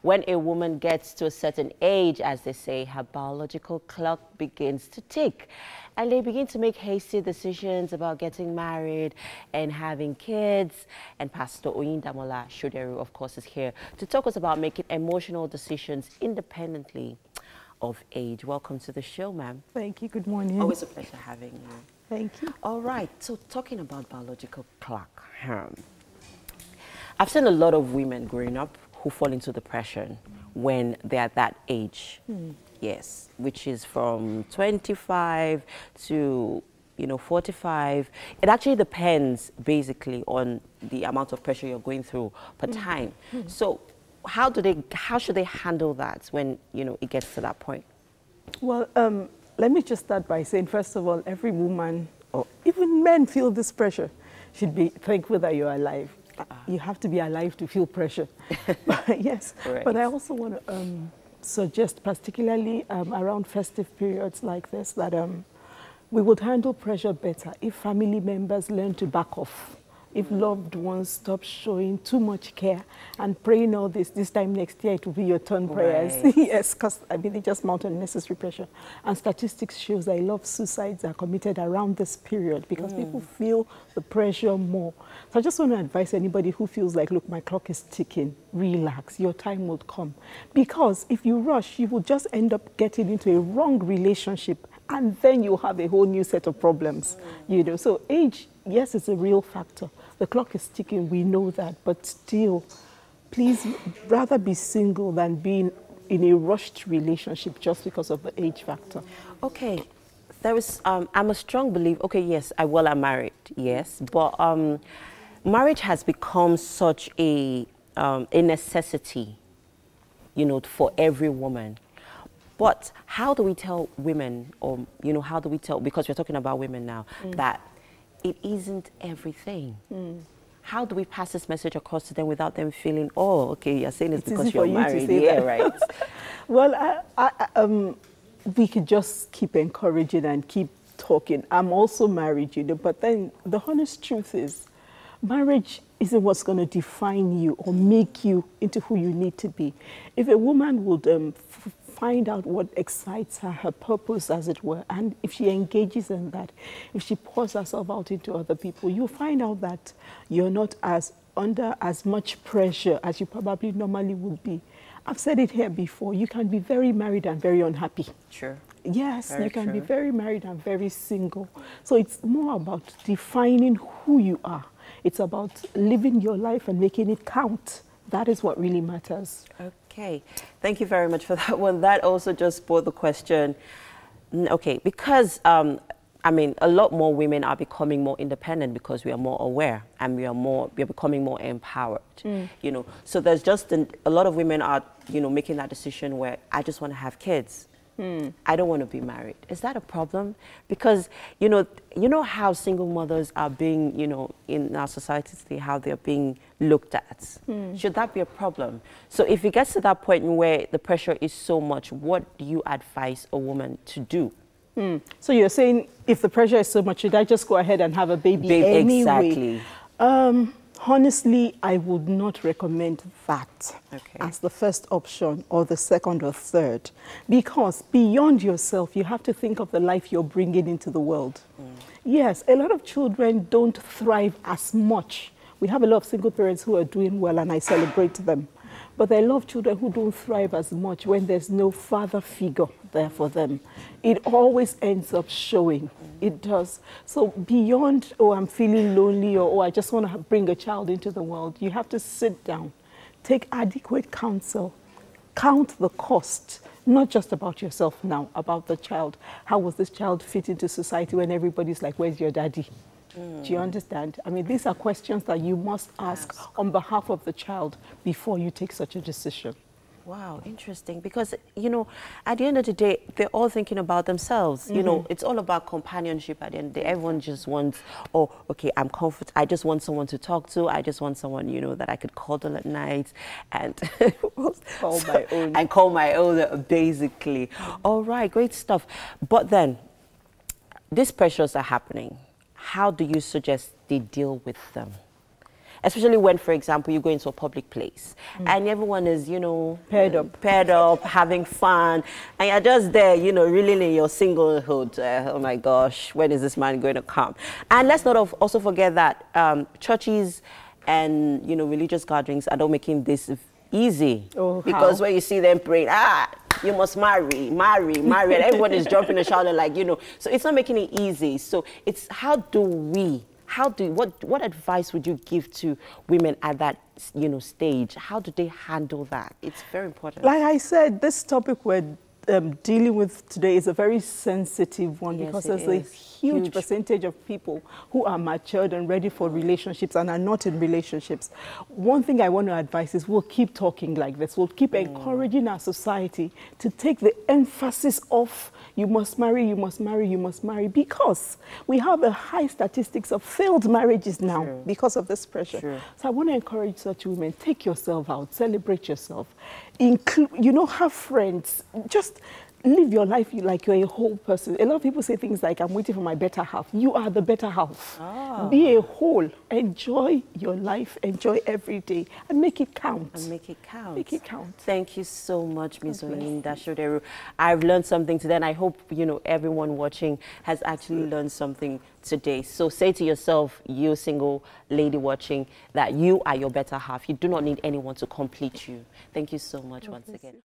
when a woman gets to a certain age, as they say, her biological clock begins to tick. And they begin to make hasty decisions about getting married and having kids. And Pastor Oyindamola Shoderu, of course, is here to talk us about making emotional decisions independently of age. Welcome to the show, ma'am. Thank you. Good morning. Always a pleasure having you. Thank you. All right. So talking about biological clock, I've seen a lot of women growing up who fall into depression when they're at that age. Yes, which is from 25 to 45. It actually depends basically on the amount of pressure you're going through per time. So how should they handle that when it gets to that point? Well, let me just start by saying, first of all, every woman or even men feel this pressure. Should be thankful that you're alive. You have to be alive to feel pressure. Yes, right. But I also want to suggest, particularly around festive periods like this, that we would handle pressure better if family members learn to back off. If loved ones stop showing too much care and praying all this time next year, it will be your turn prayers. Right. Yes, because I mean, they just mount unnecessary pressure. And statistics shows that a lot of suicides are committed around this period because people feel the pressure more. So I just want to advise anybody who feels like, look, my clock is ticking, relax, your time will come. Because if you rush, you will just end up getting into a wrong relationship and then you'll have a whole new set of problems, So age, yes, it's a real factor. The clock is ticking, we know that, but still, please rather be single than being in a rushed relationship just because of the age factor. Okay, I'm a strong believer, okay, yes, I'm married, yes, but marriage has become such a necessity, for every woman. But how do we tell women, or, how do we tell, because we're talking about women now, that it isn't everything? How do we pass this message across to them without them feeling, oh, okay, you're saying it's because you're married? Yeah, right. Well, we could just keep encouraging and keep talking. I'm also married, but then the honest truth is, marriage isn't what's going to define you or make you into who you need to be. If a woman would find out what excites her, her purpose, as it were, and if she engages in that, if she pours herself out into other people, you'll find out that you're not under as much pressure as you probably normally would be. I've said it here before, you can be very married and very unhappy. Sure. Yes, you can be very married and very single. So it's more about defining who you are. It's about living your life and making it count. That is what really matters. Okay, thank you very much for that one. That also just brought the question. Okay, because I mean, a lot more women are becoming more independent because we are more aware and we are becoming more empowered. So there's just a lot of women are making that decision where I just want to have kids. I don't want to be married. Is that a problem? Because you know how single mothers are being, in our society today, how they're being looked at. Should that be a problem? So if it gets to that point where the pressure is so much, what do you advise a woman to do? So you're saying if the pressure is so much, should I just go ahead and have a baby anyway? Exactly. Honestly, I would not recommend that as the first option or the second or third, because beyond yourself, you have to think of the life you're bringing into the world. Yes, a lot of children don't thrive as much. We have a lot of single parents who are doing well, and I celebrate them. But there are a lot of children who don't thrive as much when there's no father figure there for them. It always ends up showing. It does. So beyond, oh, I'm feeling lonely, or oh, I just want to bring a child into the world, you have to sit down, take adequate counsel, count the cost, not just about yourself now, about the child. How will this child fit into society when everybody's like, where's your daddy? Do you understand? I mean, these are questions that you must ask on behalf of the child before you take such a decision. Wow, interesting. Because, at the end of the day, they're all thinking about themselves. It's all about companionship at the end of the day. Everyone just wants, oh, okay, I'm comfortable. I just want someone to talk to. I just want someone, that I could cuddle at night and call my own, basically. All right, great stuff. But then, these pressures are happening. How do you suggest they deal with them? especially when, for example, you go into a public place and everyone is, you know, paired up, having fun, and you're just there, you know, reeling in your singlehood. Oh my gosh, when is this man going to come? And let's not also forget that churches and, you know, religious gatherings are not making this easy. Oh, because how? when you see them praying, you must marry, and everyone is jumping and shouting, like, you know, so it's not making it easy. So it's what advice would you give to women at that, you know, stage? How do they handle that? It's very important. Like I said, this topic we're dealing with today is a very sensitive one, Yes, because it there's a is. huge percentage of people who are matured and ready for relationships and are not in relationships. One thing I want to advise is we'll keep talking like this. We'll keep encouraging our society to take the emphasis off you must marry, you must marry, you must marry, because we have a high statistics of failed marriages now because of this pressure. So I want to encourage such women, take yourself out, celebrate yourself, you know, have friends, just live your life like you're a whole person. A lot of people say things like, I'm waiting for my better half. You are the better half. Be a whole. Enjoy your life. Enjoy every day. And make it count. And make it count. Make it count. Thank you so much, Ms. Oyinda Shoderu. I've learned something today, and I hope, you know, everyone watching has actually learned something today. So say to yourself, you single lady watching, that you are your better half. You do not need anyone to complete you. Thank you so much once again.